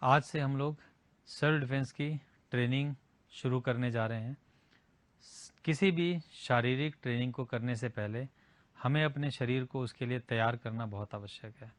आज से हम लोग सेल्फ डिफेंस की ट्रेनिंग शुरू करने जा रहे हैं। किसी भी शारीरिक ट्रेनिंग को करने से पहले हमें अपने शरीर को उसके लिए तैयार करना बहुत आवश्यक है।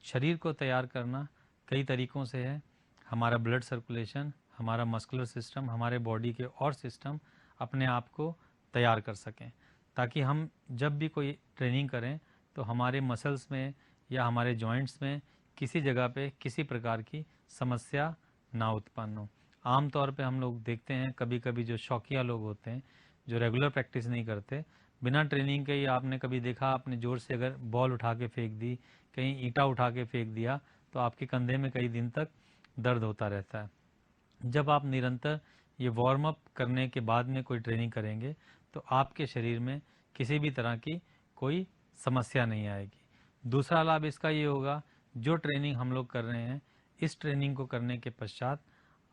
शरीर को तैयार करना कई तरीक़ों से है। हमारा ब्लड सर्कुलेशन, हमारा मस्कुलर सिस्टम, हमारे बॉडी के और सिस्टम अपने आप को तैयार कर सकें, ताकि हम जब भी कोई ट्रेनिंग करें तो हमारे मसल्स में या हमारे जॉइंट्स में किसी जगह पे किसी प्रकार की समस्या ना उत्पन्न हो। आम तौर पे हम लोग देखते हैं कभी कभी जो शौकिया लोग होते हैं, जो रेगुलर प्रैक्टिस नहीं करते, बिना ट्रेनिंग के ही आपने कभी देखा, आपने ज़ोर से अगर बॉल उठा के फेंक दी, कहीं ईंटा उठा के फेंक दिया, तो आपके कंधे में कई दिन तक दर्द होता रहता है। जब आप निरंतर ये वार्म अप करने के बाद में कोई ट्रेनिंग करेंगे तो आपके शरीर में किसी भी तरह की कोई समस्या नहीं आएगी। दूसरा लाभ इसका ये होगा, जो ट्रेनिंग हम लोग कर रहे हैं, इस ट्रेनिंग को करने के पश्चात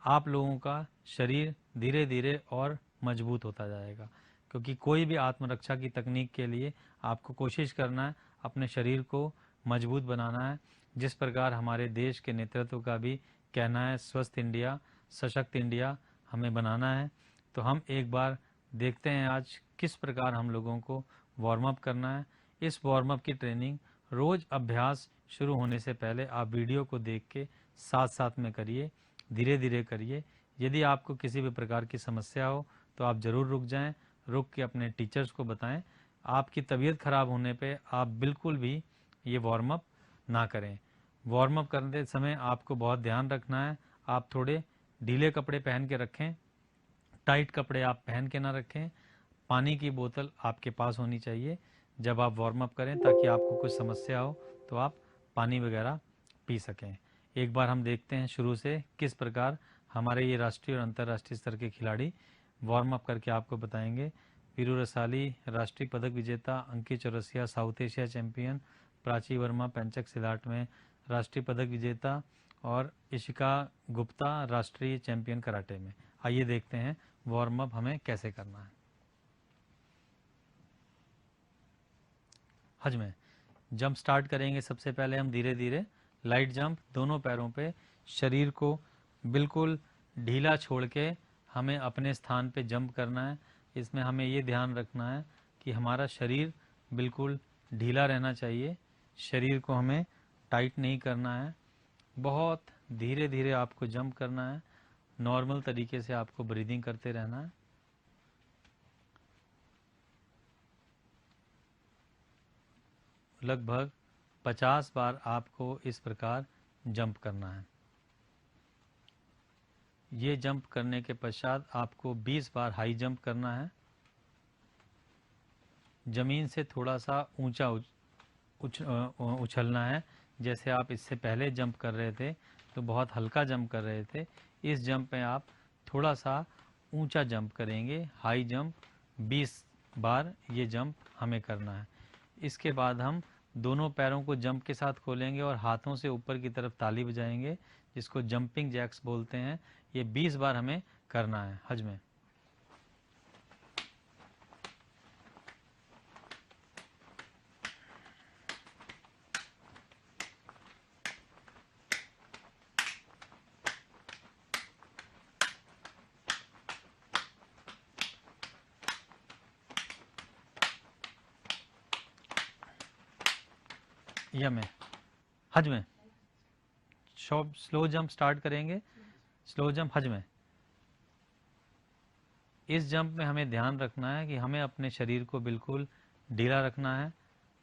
आप लोगों का शरीर धीरे धीरे और मजबूत होता जाएगा, क्योंकि कोई भी आत्मरक्षा की तकनीक के लिए आपको कोशिश करना है अपने शरीर को मजबूत बनाना है। जिस प्रकार हमारे देश के नेतृत्व का भी कहना है, स्वस्थ इंडिया सशक्त इंडिया हमें बनाना है। तो हम एक बार देखते हैं आज किस प्रकार हम लोगों को वार्म अप करना है। इस वार्म अप की ट्रेनिंग रोज़ अभ्यास शुरू होने से पहले आप वीडियो को देख के साथ साथ में करिए, धीरे धीरे करिए। यदि आपको किसी भी प्रकार की समस्या हो तो आप ज़रूर रुक जाएं, रुक के अपने टीचर्स को बताएं। आपकी तबीयत ख़राब होने पे आप बिल्कुल भी ये वार्म अप ना करें। वार्म अप करते समय आपको बहुत ध्यान रखना है, आप थोड़े ढीले कपड़े पहन के रखें, टाइट कपड़े आप पहन के ना रखें। पानी की बोतल आपके पास होनी चाहिए जब आप वार्म अप करें, ताकि आपको कुछ समस्या हो तो आप पानी वगैरह पी सकें। एक बार हम देखते हैं शुरू से किस प्रकार हमारे ये राष्ट्रीय और अंतर्राष्ट्रीय स्तर के खिलाड़ी वार्म अप करके आपको बताएंगे। वीरू रसाली राष्ट्रीय पदक विजेता, Ankit Chaurasia south Asia champion, Prachi Verma pencak silat में राष्ट्रीय पदक विजेता, और इशिका गुप्ता राष्ट्रीय चैंपियन कराटे में। आइए देखते हैं वार्म अप हमें कैसे करना है। हज में जंप स्टार्ट करेंगे। सबसे पहले हम धीरे धीरे लाइट जंप, दोनों पैरों पे शरीर को बिल्कुल ढीला छोड़ के हमें अपने स्थान पे जंप करना है। इसमें हमें ये ध्यान रखना है कि हमारा शरीर बिल्कुल ढीला रहना चाहिए, शरीर को हमें टाइट नहीं करना है। बहुत धीरे धीरे आपको जंप करना है, नॉर्मल तरीके से आपको ब्रीदिंग करते रहना है। लगभग 50 बार आपको इस प्रकार जंप करना है। ये जंप करने के पश्चात आपको 20 बार हाई जंप करना है। ज़मीन से थोड़ा सा ऊंचा उछलना है। जैसे आप इससे पहले जंप कर रहे थे तो बहुत हल्का जंप कर रहे थे, इस जंप में आप थोड़ा सा ऊंचा जंप करेंगे। हाई जंप 20 बार ये जंप हमें करना है। इसके बाद हम दोनों पैरों को जंप के साथ खोलेंगे और हाथों से ऊपर की तरफ ताली बजाएंगे, जिसको जंपिंग जैक्स बोलते हैं। ये 20 बार हमें करना है हज में। में हज में स्लो जंप स्टार्ट करेंगे। स्लो जंप हज में, इस जंप में हमें ध्यान रखना है कि हमें अपने शरीर को बिल्कुल ढीला रखना है,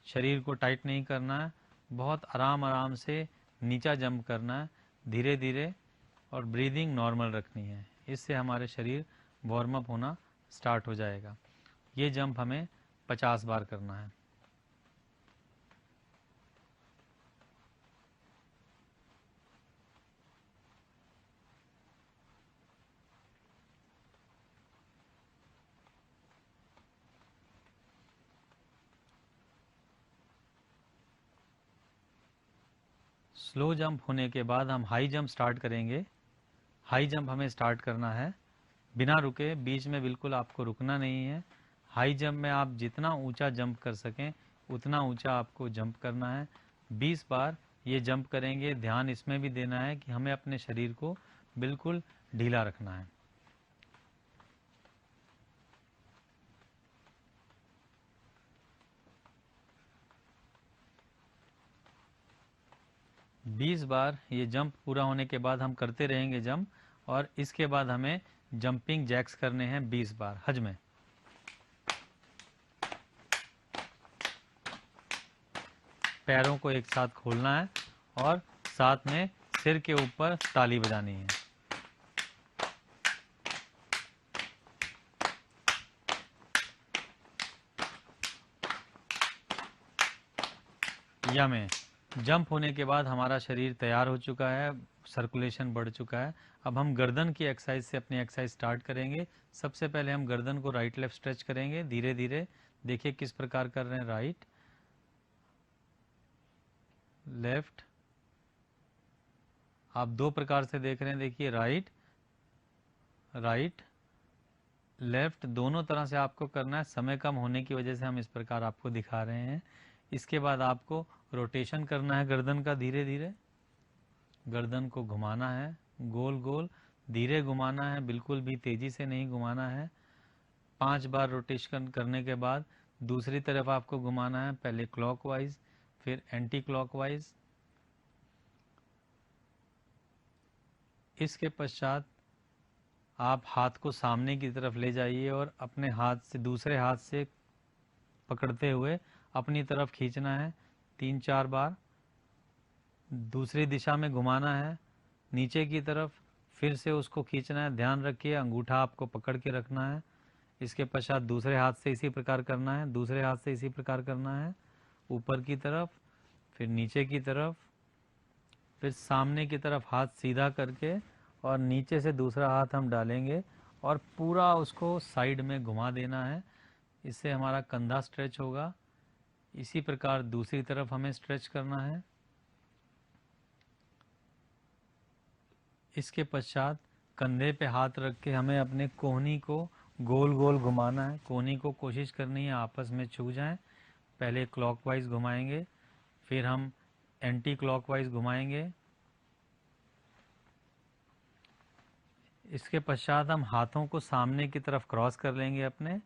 शरीर को टाइट नहीं करना है। बहुत आराम आराम से नीचा जंप करना है, धीरे धीरे, और ब्रीदिंग नॉर्मल रखनी है। इससे हमारे शरीर वार्म अप होना स्टार्ट हो जाएगा। ये जंप हमें 50 बार करना है। स्लो जंप होने के बाद हम हाई जंप स्टार्ट करेंगे। हाई जंप हमें स्टार्ट करना है बिना रुके, बीच में बिल्कुल आपको रुकना नहीं है। हाई जंप में आप जितना ऊंचा जंप कर सकें उतना ऊंचा आपको जंप करना है। 20 बार ये जंप करेंगे। ध्यान इसमें भी देना है कि हमें अपने शरीर को बिल्कुल ढीला रखना है। बीस बार ये जंप पूरा होने के बाद हम करते रहेंगे जंप, और इसके बाद हमें जंपिंग जैक्स करने हैं 20 बार हज में। पैरों को एक साथ खोलना है और साथ में सिर के ऊपर ताली बजानी है। या में जंप होने के बाद हमारा शरीर तैयार हो चुका है, सर्कुलेशन बढ़ चुका है। अब हम गर्दन की एक्सरसाइज से अपनी एक्सरसाइज स्टार्ट करेंगे। सबसे पहले हम गर्दन को राइट लेफ्ट स्ट्रेच करेंगे धीरे धीरे। देखिए किस प्रकार कर रहे हैं, राइट लेफ्ट। आप दो प्रकार से देख रहे हैं, देखिए राइट राइट लेफ्ट, दोनों तरह से आपको करना है। समय कम होने की वजह से हम इस प्रकार आपको दिखा रहे हैं। इसके बाद आपको रोटेशन करना है गर्दन का, धीरे धीरे गर्दन को घुमाना है, गोल गोल धीरे घुमाना है, बिल्कुल भी तेजी से नहीं घुमाना है। 5 बार रोटेशन करने के बाद दूसरी तरफ आपको घुमाना है, पहले क्लॉकवाइज फिर एंटी क्लॉकवाइज। इसके पश्चात आप हाथ को सामने की तरफ ले जाइए और अपने हाथ से दूसरे हाथ से पकड़ते हुए अपनी तरफ खींचना है 3-4 बार। दूसरी दिशा में घुमाना है नीचे की तरफ, फिर से उसको खींचना है। ध्यान रखिए अंगूठा आपको पकड़ के रखना है। इसके पश्चात दूसरे हाथ से इसी प्रकार करना है, दूसरे हाथ से इसी प्रकार करना है, ऊपर की तरफ फिर नीचे की तरफ, फिर सामने की तरफ हाथ सीधा करके और नीचे से दूसरा हाथ हम डालेंगे और पूरा उसको साइड में घुमा देना है। इससे हमारा कंधा स्ट्रेच होगा। इसी प्रकार दूसरी तरफ हमें स्ट्रेच करना है। इसके पश्चात कंधे पे हाथ रख के हमें अपने कोहनी को गोल गोल घुमाना है। कोहनी को कोशिश करनी है आपस में छू जाएं। पहले क्लॉकवाइज घुमाएंगे, फिर हम एंटी क्लॉकवाइज घुमाएंगे। इसके पश्चात हम हाथों को सामने की तरफ क्रॉस कर लेंगे अपने,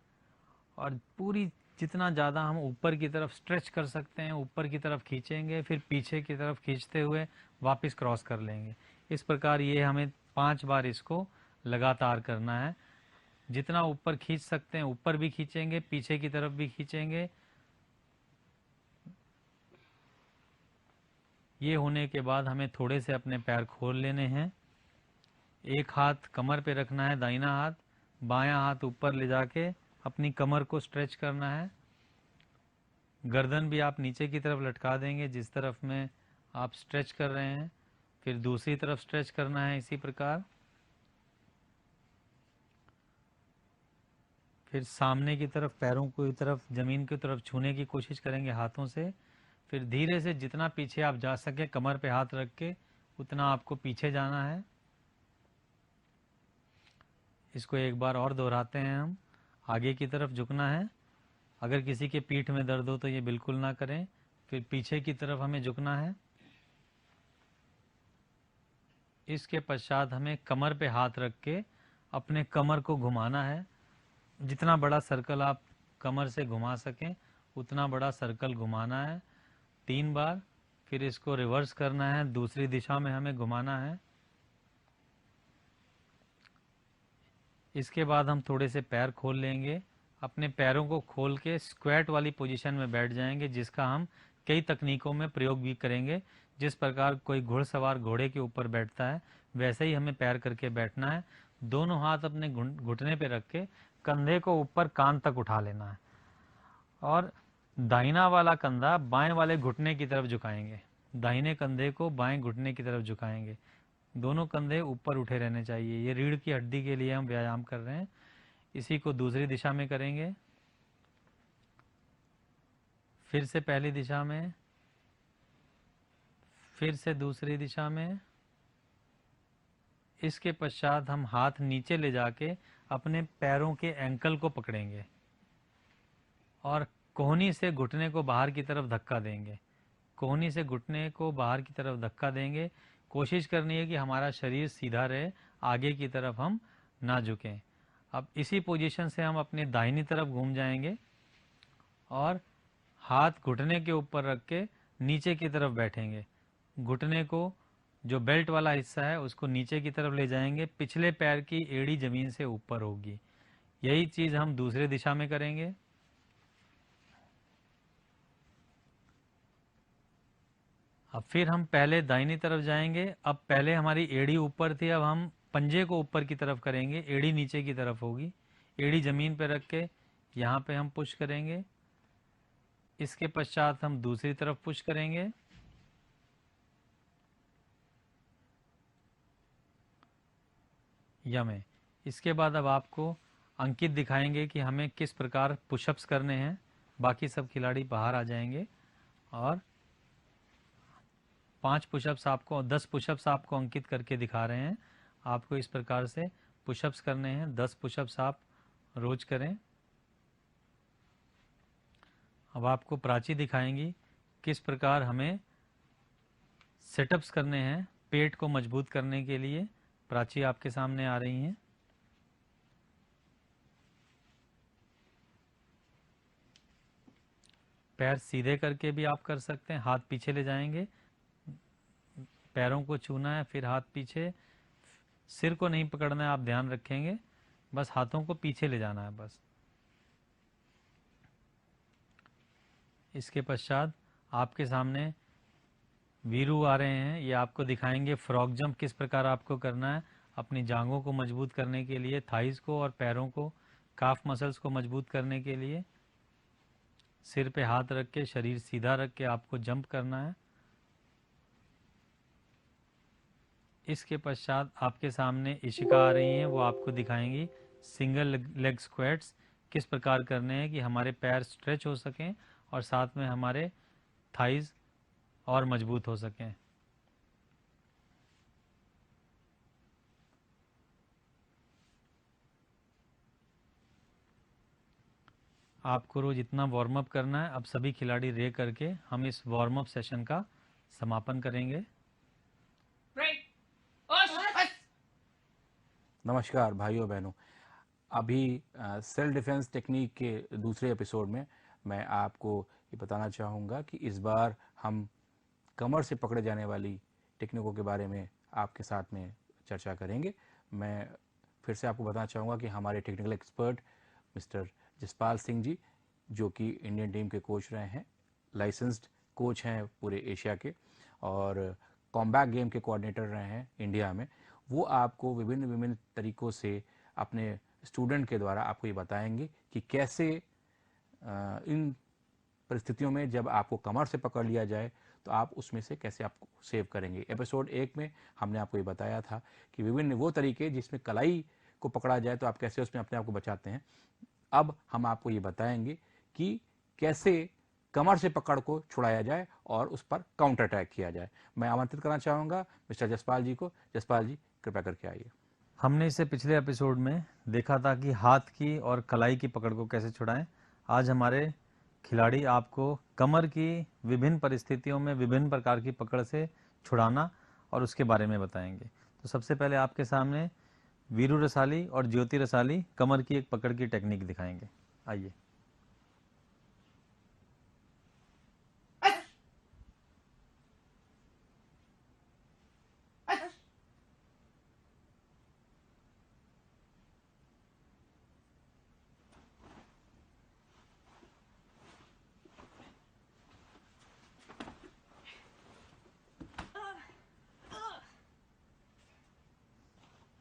और पूरी जितना ज़्यादा हम ऊपर की तरफ स्ट्रेच कर सकते हैं ऊपर की तरफ खींचेंगे, फिर पीछे की तरफ खींचते हुए वापस क्रॉस कर लेंगे। इस प्रकार ये हमें 5 बार इसको लगातार करना है। जितना ऊपर खींच सकते हैं ऊपर भी खींचेंगे, पीछे की तरफ भी खींचेंगे। ये होने के बाद हमें थोड़े से अपने पैर खोल लेने हैं। एक हाथ कमर पे रखना है, दाहिना हाथ, बायां हाथ ऊपर ले जाके अपनी कमर को स्ट्रेच करना है। गर्दन भी आप नीचे की तरफ लटका देंगे जिस तरफ में आप स्ट्रेच कर रहे हैं, फिर दूसरी तरफ स्ट्रेच करना है इसी प्रकार। फिर सामने की तरफ पैरों की तरफ ज़मीन की तरफ छूने की कोशिश करेंगे हाथों से। फिर धीरे से जितना पीछे आप जा सके कमर पे हाथ रख के उतना आपको पीछे जाना है। इसको एक बार और दोहराते हैं हम। आगे की तरफ झुकना है। अगर किसी के पीठ में दर्द हो तो ये बिल्कुल ना करें। फिर पीछे की तरफ हमें झुकना है। इसके पश्चात हमें कमर पे हाथ रख के अपने कमर को घुमाना है। जितना बड़ा सर्कल आप कमर से घुमा सकें उतना बड़ा सर्कल घुमाना है 3 बार। फिर इसको रिवर्स करना है, दूसरी दिशा में हमें घुमाना है। इसके बाद हम थोड़े से पैर खोल लेंगे। अपने पैरों को खोल के स्क्वैट वाली पोजीशन में बैठ जाएंगे, जिसका हम कई तकनीकों में प्रयोग भी करेंगे। जिस प्रकार कोई घुड़सवार घोड़े के ऊपर बैठता है वैसे ही हमें पैर करके बैठना है। दोनों हाथ अपने घुटने पे रख के कंधे को ऊपर कान तक उठा लेना है और दाहिना वाला कंधा बाएं वाले घुटने की तरफ झुकाएंगे। दाहिने कंधे को बाएं घुटने की तरफ झुकाएंगे। दोनों कंधे ऊपर उठे रहने चाहिए। ये रीढ़ की हड्डी के लिए हम व्यायाम कर रहे हैं। इसी को दूसरी दिशा में करेंगे। फिर से पहली दिशा में, फिर से दूसरी दिशा में। इसके पश्चात हम हाथ नीचे ले जाके अपने पैरों के एंकल को पकड़ेंगे और कोहनी से घुटने को बाहर की तरफ धक्का देंगे। कोहनी से घुटने को बाहर की तरफ धक्का देंगे। कोशिश करनी है कि हमारा शरीर सीधा रहे, आगे की तरफ हम ना झुकें। अब इसी पोजीशन से हम अपनी दाहिनी तरफ घूम जाएंगे और हाथ घुटने के ऊपर रख के नीचे की तरफ बैठेंगे। घुटने को, जो बेल्ट वाला हिस्सा है, उसको नीचे की तरफ ले जाएंगे। पिछले पैर की एड़ी जमीन से ऊपर होगी। यही चीज हम दूसरे दिशा में करेंगे। अब फिर हम पहले दाहिनी तरफ जाएंगे। अब पहले हमारी एड़ी ऊपर थी, अब हम पंजे को ऊपर की तरफ करेंगे, एड़ी नीचे की तरफ होगी। एड़ी जमीन पे रख के यहाँ पे हम पुश करेंगे। इसके पश्चात हम दूसरी तरफ पुश करेंगे। यम। इसके बाद अब आपको अंकित दिखाएंगे कि हमें किस प्रकार पुशअप्स करने हैं। बाकी सब खिलाड़ी बाहर आ जाएंगे और 5 पुशअप्स आपको, 10 पुशअप्स आपको अंकित करके दिखा रहे हैं। आपको इस प्रकार से पुशअप्स करने हैं। 10 पुशअप्स आप रोज करें। अब आपको प्राची दिखाएंगी किस प्रकार हमें सेटअप्स करने हैं पेट को मजबूत करने के लिए। प्राची आपके सामने आ रही हैं। पैर सीधे करके भी आप कर सकते हैं। हाथ पीछे ले जाएंगे, पैरों को छूना है, फिर हाथ पीछे। सिर को नहीं पकड़ना है, आप ध्यान रखेंगे, बस हाथों को पीछे ले जाना है बस। इसके पश्चात आपके सामने वीरू आ रहे हैं। ये आपको दिखाएंगे फ्रॉग जंप किस प्रकार आपको करना है अपनी जांघों को मजबूत करने के लिए, थाइस को और पैरों को, काफ मसल्स को मजबूत करने के लिए। सिर पे हाथ रख के, शरीर सीधा रख के आपको जंप करना है। इसके पश्चात आपके सामने इशिका आ रही हैं। वो आपको दिखाएंगी सिंगल लेग स्क्वाट्स किस प्रकार करने हैं कि हमारे पैर स्ट्रेच हो सकें और साथ में हमारे थाइज और मजबूत हो सकें। आपको रोज इतना वार्म अप करना है। अब सभी खिलाड़ी रे करके हम इस वार्म अप सेशन का समापन करेंगे। नमस्कार भाइयों बहनों, अभी सेल्फ डिफेंस टेक्निक के दूसरे एपिसोड में मैं आपको ये बताना चाहूँगा कि इस बार हम कमर से पकड़े जाने वाली टेक्निकों के बारे में आपके साथ में चर्चा करेंगे। मैं फिर से आपको बताना चाहूँगा कि हमारे technical expert mister Jaspal Singh ji, जो कि इंडियन टीम के कोच रहे हैं, लाइसेंस्ड कोच हैं पूरे एशिया के, और कॉम्बैट गेम के कोऑर्डिनेटर रहे हैं इंडिया में, वो आपको विभिन्न विभिन्न तरीक़ों से अपने स्टूडेंट के द्वारा आपको ये बताएंगे कि कैसे इन परिस्थितियों में जब आपको कमर से पकड़ लिया जाए तो आप उसमें से कैसे आपको सेव करेंगे। एपिसोड 1 में हमने आपको ये बताया था कि विभिन्न वो तरीके जिसमें कलाई को पकड़ा जाए तो आप कैसे उसमें अपने आप को बचाते हैं। अब हम आपको ये बताएंगे कि कैसे कमर से पकड़ को छुड़ाया जाए और उस पर काउंटर अटैक किया जाए। मैं आमंत्रित करना चाहूँगा मिस्टर जसपाल जी को। जसपाल जी, कृपया करके आइए। हमने इसे पिछले एपिसोड में देखा था कि हाथ की और कलाई की पकड़ को कैसे छुड़ाएं। आज हमारे खिलाड़ी आपको कमर की विभिन्न परिस्थितियों में विभिन्न प्रकार की पकड़ से छुड़ाना और उसके बारे में बताएंगे। तो सबसे पहले आपके सामने वीरू रसाली और ज्योति रसाली कमर की एक पकड़ की टेक्निक दिखाएंगे। आइए।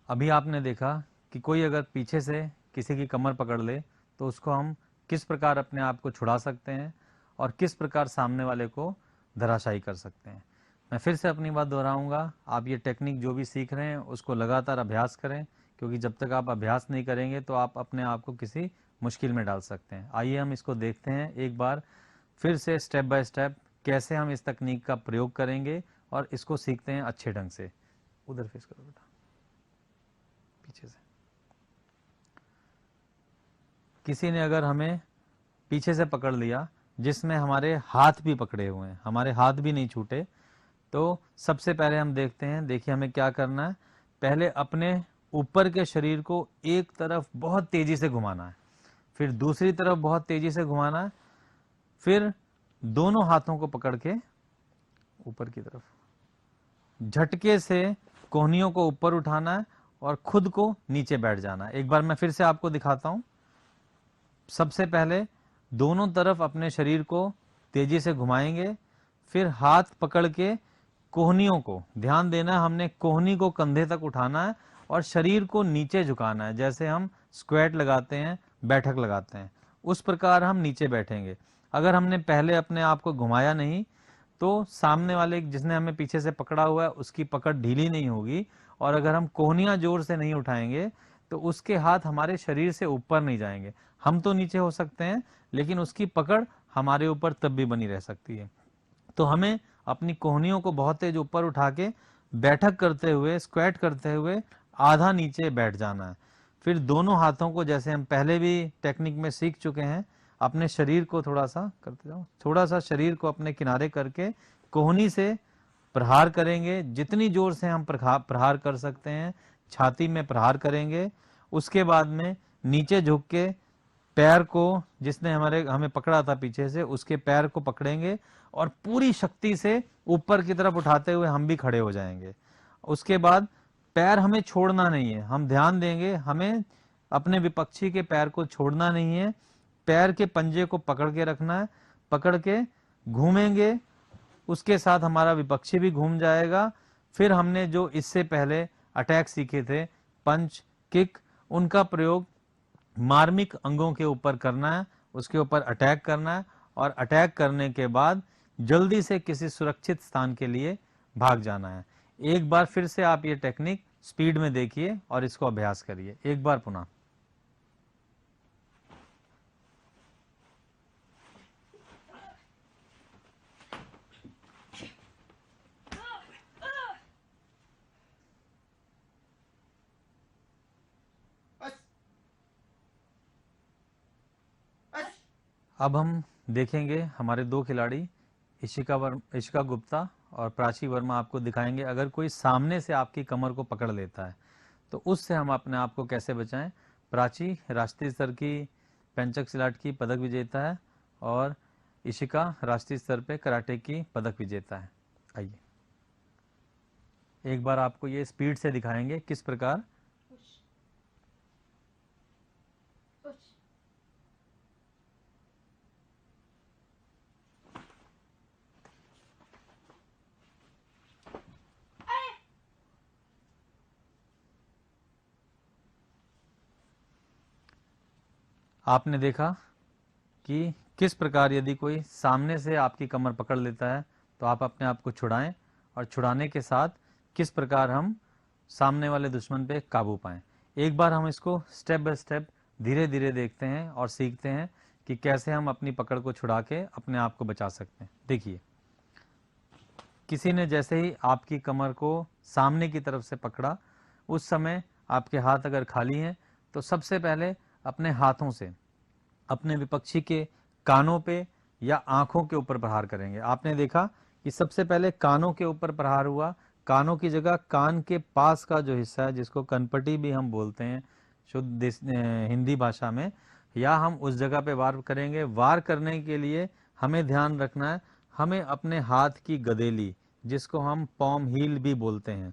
अभी आपने देखा कि कोई अगर पीछे से किसी की कमर पकड़ ले तो उसको हम किस प्रकार अपने आप को छुड़ा सकते हैं और किस प्रकार सामने वाले को धराशायी कर सकते हैं। मैं फिर से अपनी बात दोहराऊंगा, आप ये टेक्निक जो भी सीख रहे हैं उसको लगातार अभ्यास करें, क्योंकि जब तक आप अभ्यास नहीं करेंगे तो आप अपने आप को किसी मुश्किल में डाल सकते हैं। आइए हम इसको देखते हैं एक बार फिर से स्टेप बाय स्टेप कैसे हम इस तकनीक का प्रयोग करेंगे और इसको सीखते हैं अच्छे ढंग से। उधर फेस करो बेटा, पीछे से। किसी ने अगर हमें पीछे से पकड़ लिया जिसमें हमारे हाथ भी पकड़े हुए हैं, हमारे हाथ भी नहीं छूटे। तो सबसे पहले हम देखते हैं, देखिए हमें क्या करना है। पहले अपने ऊपर के शरीर को एक तरफ बहुत तेजी से घुमाना है, फिर दूसरी तरफ बहुत तेजी से घुमाना है, फिर दोनों हाथों को पकड़ के ऊपर की तरफ झटके से कोहनियों को ऊपर उठाना है और खुद को नीचे बैठ जाना है। एक बार मैं फिर से आपको दिखाता हूं। सबसे पहले दोनों तरफ अपने शरीर को तेजी से घुमाएंगे, फिर हाथ पकड़ के कोहनियों को, ध्यान देना हमने कोहनी को कंधे तक उठाना है और शरीर को नीचे झुकाना है। जैसे हम स्क्वाट लगाते हैं, बैठक लगाते हैं, उस प्रकार हम नीचे बैठेंगे। अगर हमने पहले अपने आप को घुमाया नहीं तो सामने वाले जिसने हमें पीछे से पकड़ा हुआ है उसकी पकड़ ढीली नहीं होगी, और अगर हम कोहनियां जोर से नहीं उठाएंगे तो उसके हाथ हमारे शरीर से ऊपर नहीं जाएंगे। हम तो नीचे हो सकते हैं लेकिन उसकी पकड़ हमारे ऊपर तब भी बनी रह सकती है। तो हमें अपनी कोहनियों को बहुत तेज ऊपर उठा के बैठक करते हुए, स्क्वाट करते हुए आधा नीचे बैठ जाना है। फिर दोनों हाथों को, जैसे हम पहले भी टेक्निक में सीख चुके हैं, अपने शरीर को थोड़ा सा करते जाओ, थोड़ा सा शरीर को अपने किनारे करके कोहनी से प्रहार करेंगे। जितनी जोर से हम प्रहार कर सकते हैं छाती में प्रहार करेंगे। उसके बाद में नीचे झुक के पैर को, जिसने हमें पकड़ा था पीछे से, उसके पैर को पकड़ेंगे और पूरी शक्ति से ऊपर की तरफ उठाते हुए हम भी खड़े हो जाएंगे। उसके बाद पैर हमें छोड़ना नहीं है, हम ध्यान देंगे हमें अपने विपक्षी के पैर को छोड़ना नहीं है। पैर के पंजे को पकड़ के रखना है, पकड़ के घूमेंगे, उसके साथ हमारा विपक्षी भी घूम जाएगा। फिर हमने जो इससे पहले अटैक सीखे थे, पंच, किक, उनका प्रयोग मार्मिक अंगों के ऊपर करना है, उसके ऊपर अटैक करना है और अटैक करने के बाद जल्दी से किसी सुरक्षित स्थान के लिए भाग जाना है। एक बार फिर से आप ये टेक्निक स्पीड में देखिए और इसको अभ्यास करिए। एक बार पुनः। अब हम देखेंगे हमारे दो खिलाड़ी इशिका गुप्ता और प्राची वर्मा आपको दिखाएंगे, अगर कोई सामने से आपकी कमर को पकड़ लेता है तो उससे हम अपने आप को कैसे बचाएं। प्राची राष्ट्रीय स्तर की पेंचक सिलाट की पदक विजेता है और इशिका राष्ट्रीय स्तर पे कराटे की पदक विजेता है। आइए एक बार आपको ये स्पीड से दिखाएंगे किस प्रकार। आपने देखा कि किस प्रकार यदि कोई सामने से आपकी कमर पकड़ लेता है तो आप अपने आप को छुड़ाएं, और छुड़ाने के साथ किस प्रकार हम सामने वाले दुश्मन पे काबू पाएं। एक बार हम इसको स्टेप बाय स्टेप धीरे धीरे देखते हैं और सीखते हैं कि कैसे हम अपनी पकड़ को छुड़ा के अपने आप को बचा सकते हैं। देखिए, किसी ने जैसे ही आपकी कमर को सामने की तरफ से पकड़ा, उस समय आपके हाथ अगर खाली हैं तो सबसे पहले अपने हाथों से अपने विपक्षी के कानों पे या आंखों के ऊपर प्रहार करेंगे। आपने देखा कि सबसे पहले कानों के ऊपर प्रहार हुआ। कानों की जगह कान के पास का जो हिस्सा है, जिसको कनपटी भी हम बोलते हैं शुद्ध हिंदी भाषा में, या हम उस जगह पे वार करेंगे। वार करने के लिए हमें ध्यान रखना है, हमें अपने हाथ की गदेली, जिसको हम पॉम हील भी बोलते हैं,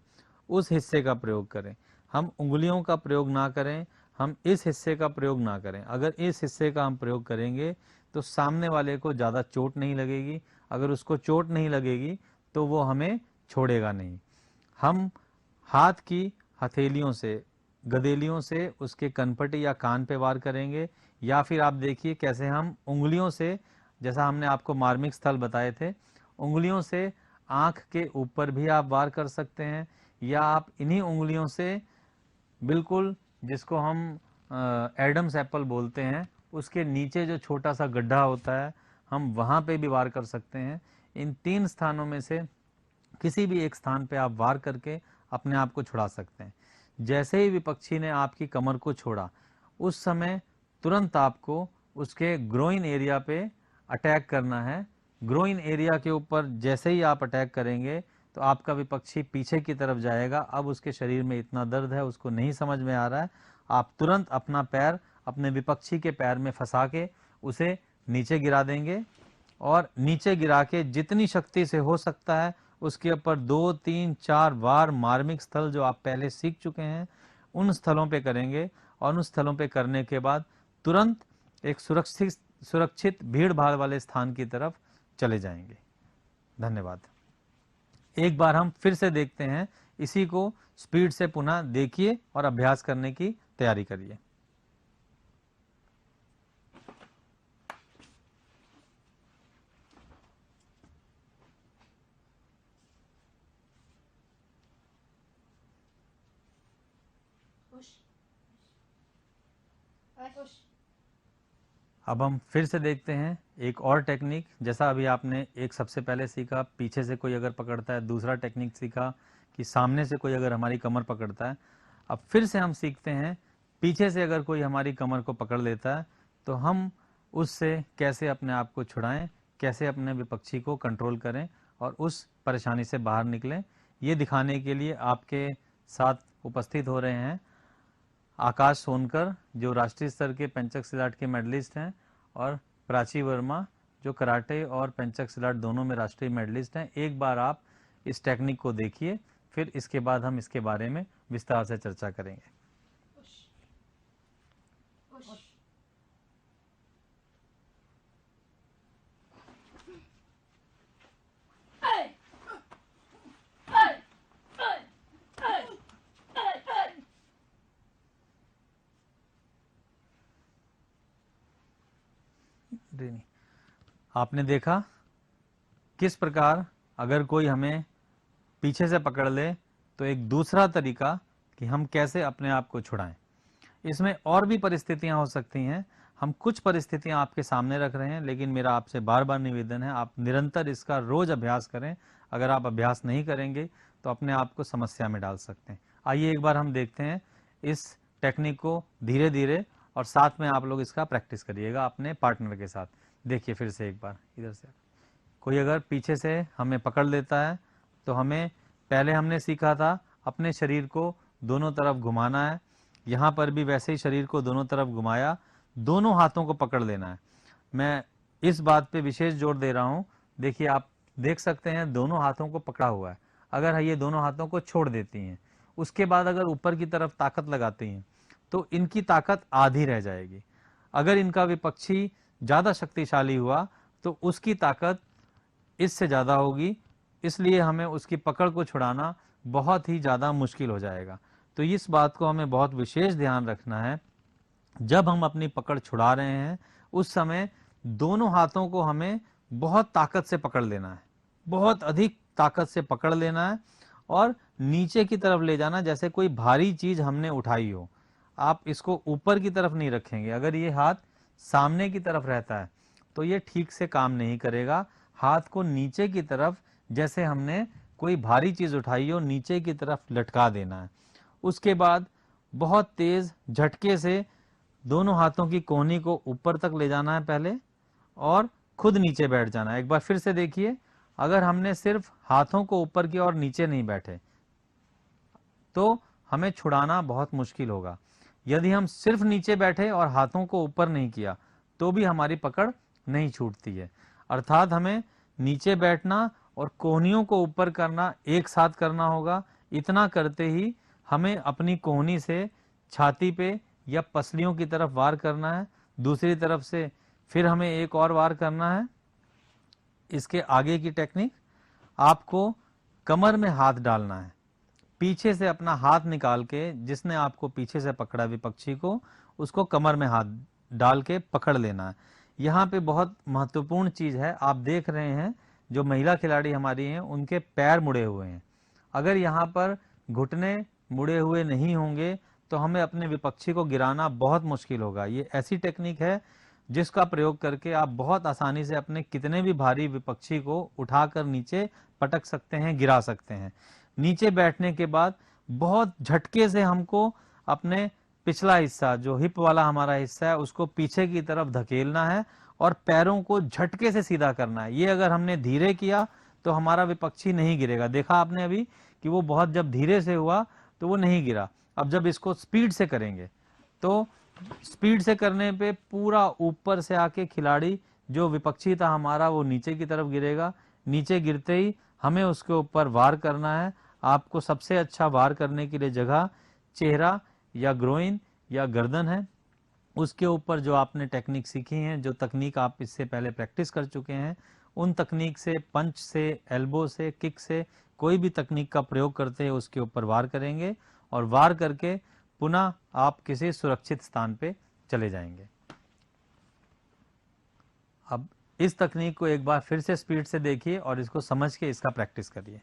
उस हिस्से का प्रयोग करें। हम उंगलियों का प्रयोग ना करें, हम इस हिस्से का प्रयोग ना करें। अगर इस हिस्से का हम प्रयोग करेंगे तो सामने वाले को ज़्यादा चोट नहीं लगेगी। अगर उसको चोट नहीं लगेगी तो वो हमें छोड़ेगा नहीं। हम हाथ की हथेलियों से, गदेलियों से उसके कनपटी या कान पे वार करेंगे, या फिर आप देखिए कैसे हम उंगलियों से, जैसा हमने आपको मार्मिक स्थल बताए थे, उंगलियों से आँख के ऊपर भी आप वार कर सकते हैं, या आप इन्हीं उंगलियों से बिल्कुल, जिसको हम एडम्स एप्पल बोलते हैं, उसके नीचे जो छोटा सा गड्ढा होता है, हम वहाँ पे भी वार कर सकते हैं। इन 3 स्थानों में से किसी भी एक स्थान पे आप वार करके अपने आप को छुड़ा सकते हैं। जैसे ही विपक्षी ने आपकी कमर को छोड़ा, उस समय तुरंत आपको उसके ग्रोइन एरिया पे अटैक करना है। ग्रोइन एरिया के ऊपर जैसे ही आप अटैक करेंगे तो आपका विपक्षी पीछे की तरफ जाएगा। अब उसके शरीर में इतना दर्द है, उसको नहीं समझ में आ रहा है। आप तुरंत अपना पैर अपने विपक्षी के पैर में फंसा के उसे नीचे गिरा देंगे और नीचे गिरा के जितनी शक्ति से हो सकता है उसके ऊपर 2, 3, 4 बार मार्मिक स्थल जो आप पहले सीख चुके हैं उन स्थलों पे करेंगे और उन स्थलों पे करने के बाद तुरंत एक सुरक्षित भीड़ भाड़ वाले स्थान की तरफ चले जाएंगे। धन्यवाद। एक बार हम फिर से देखते हैं, इसी को स्पीड से पुनः देखिए और अभ्यास करने की तैयारी करिए। अब हम फिर से देखते हैं एक और टेक्निक। जैसा अभी आपने एक सबसे पहले सीखा, पीछे से कोई अगर पकड़ता है, दूसरा टेक्निक सीखा कि सामने से कोई अगर हमारी कमर पकड़ता है। अब फिर से हम सीखते हैं पीछे से अगर कोई हमारी कमर को पकड़ लेता है तो हम उससे कैसे अपने आप को छुड़ाएं, कैसे अपने विपक्षी को कंट्रोल करें और उस परेशानी से बाहर निकलें। ये दिखाने के लिए आपके साथ उपस्थित हो रहे हैं आकाश सोनकर जो राष्ट्रीय स्तर के पेंचक सिलाट के मेडलिस्ट हैं और प्राची वर्मा जो कराटे और पेंचक सिलाट दोनों में राष्ट्रीय मेडलिस्ट हैं। एक बार आप इस टेक्निक को देखिए, फिर इसके बाद हम इसके बारे में विस्तार से चर्चा करेंगे। आपने देखा किस प्रकार अगर कोई हमें पीछे से पकड़ ले तो एक दूसरा तरीका कि हम कैसे अपने आप को छुड़ाएं। इसमें और भी परिस्थितियां हो सकती हैं। हम कुछ परिस्थितियां आपके सामने रख रहे हैं, लेकिन मेरा आपसे बार बार निवेदन है आप निरंतर इसका रोज अभ्यास करें। अगर आप अभ्यास नहीं करेंगे तो अपने आप को समस्या में डाल सकते हैं। आइए एक बार हम देखते हैं इस टेक्निक को धीरे धीरे, और साथ में आप लोग इसका प्रैक्टिस करिएगा अपने पार्टनर के साथ। देखिए फिर से एक बार इधर से कोई अगर पीछे से हमें पकड़ लेता है तो हमें पहले हमने सीखा था अपने शरीर को दोनों तरफ घुमाना है। यहाँ पर भी वैसे ही शरीर को दोनों तरफ घुमाया, दोनों हाथों को पकड़ लेना है। मैं इस बात पे विशेष जोर दे रहा हूँ। देखिए आप देख सकते हैं दोनों हाथों को पकड़ा हुआ है। अगर ये दोनों हाथों को छोड़ देती हैं, उसके बाद अगर ऊपर की तरफ ताकत लगाती हैं तो इनकी ताकत आधी रह जाएगी। अगर इनका विपक्षी ज्यादा शक्तिशाली हुआ तो उसकी ताकत इससे ज्यादा होगी, इसलिए हमें उसकी पकड़ को छुड़ाना बहुत ही ज्यादा मुश्किल हो जाएगा। तो इस बात को हमें बहुत विशेष ध्यान रखना है। जब हम अपनी पकड़ छुड़ा रहे हैं उस समय दोनों हाथों को हमें बहुत ताकत से पकड़ लेना है, बहुत अधिक ताकत से पकड़ लेना है और नीचे की तरफ ले जाना, जैसे कोई भारी चीज हमने उठाई हो। आप इसको ऊपर की तरफ नहीं रखेंगे। अगर ये हाथ सामने की तरफ रहता है तो ये ठीक से काम नहीं करेगा। हाथ को नीचे की तरफ, जैसे हमने कोई भारी चीज उठाई हो, नीचे की तरफ लटका देना है। उसके बाद बहुत तेज झटके से दोनों हाथों की कोहनी को ऊपर तक ले जाना है पहले और खुद नीचे बैठ जाना है। एक बार फिर से देखिए, अगर हमने सिर्फ हाथों को ऊपर की और नीचे नहीं बैठे तो हमें छुड़ाना बहुत मुश्किल होगा। यदि हम सिर्फ नीचे बैठे और हाथों को ऊपर नहीं किया तो भी हमारी पकड़ नहीं छूटती है। अर्थात हमें नीचे बैठना और कोहनियों को ऊपर करना एक साथ करना होगा। इतना करते ही हमें अपनी कोहनी से छाती पे या पसलियों की तरफ वार करना है, दूसरी तरफ से फिर हमें एक और वार करना है। इसके आगे की टेक्निक, आपको कमर में हाथ डालना है, पीछे से अपना हाथ निकाल के, जिसने आपको पीछे से पकड़ा विपक्षी को, उसको कमर में हाथ डाल के पकड़ लेना है। यहाँ पे बहुत महत्वपूर्ण चीज है, आप देख रहे हैं जो महिला खिलाड़ी हमारी हैं उनके पैर मुड़े हुए हैं। अगर यहाँ पर घुटने मुड़े हुए नहीं होंगे तो हमें अपने विपक्षी को गिराना बहुत मुश्किल होगा। ये ऐसी टेक्निक है जिसका प्रयोग करके आप बहुत आसानी से अपने कितने भी भारी विपक्षी को उठाकर नीचे पटक सकते हैं, गिरा सकते हैं। नीचे बैठने के बाद बहुत झटके से हमको अपने पिछला हिस्सा जो हिप वाला हमारा हिस्सा है उसको पीछे की तरफ धकेलना है और पैरों को झटके से सीधा करना है। ये अगर हमने धीरे किया तो हमारा विपक्षी नहीं गिरेगा। देखा आपने अभी कि वो बहुत जब धीरे से हुआ तो वो नहीं गिरा। अब जब इसको स्पीड से करेंगे तो स्पीड से करने पे पूरा ऊपर से आके खिलाड़ी जो विपक्षी था हमारा वो नीचे की तरफ गिरेगा। नीचे गिरते ही हमें उसके ऊपर वार करना है। आपको सबसे अच्छा वार करने के लिए जगह चेहरा या ग्रोइन या गर्दन है। उसके ऊपर जो आपने टेक्निक सीखी है, जो तकनीक आप इससे पहले प्रैक्टिस कर चुके हैं, उन तकनीक से, पंच से, एल्बो से, किक से, कोई भी तकनीक का प्रयोग करते हैं उसके ऊपर वार करेंगे और वार करके पुनः आप किसी सुरक्षित स्थान पे चले जाएंगे। अब इस तकनीक को एक बार फिर से स्पीड से देखिए और इसको समझ के इसका प्रैक्टिस करिए।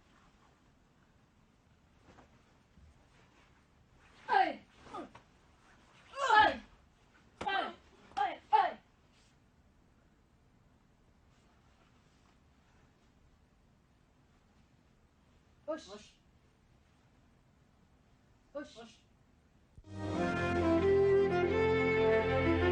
Push. Push. Push.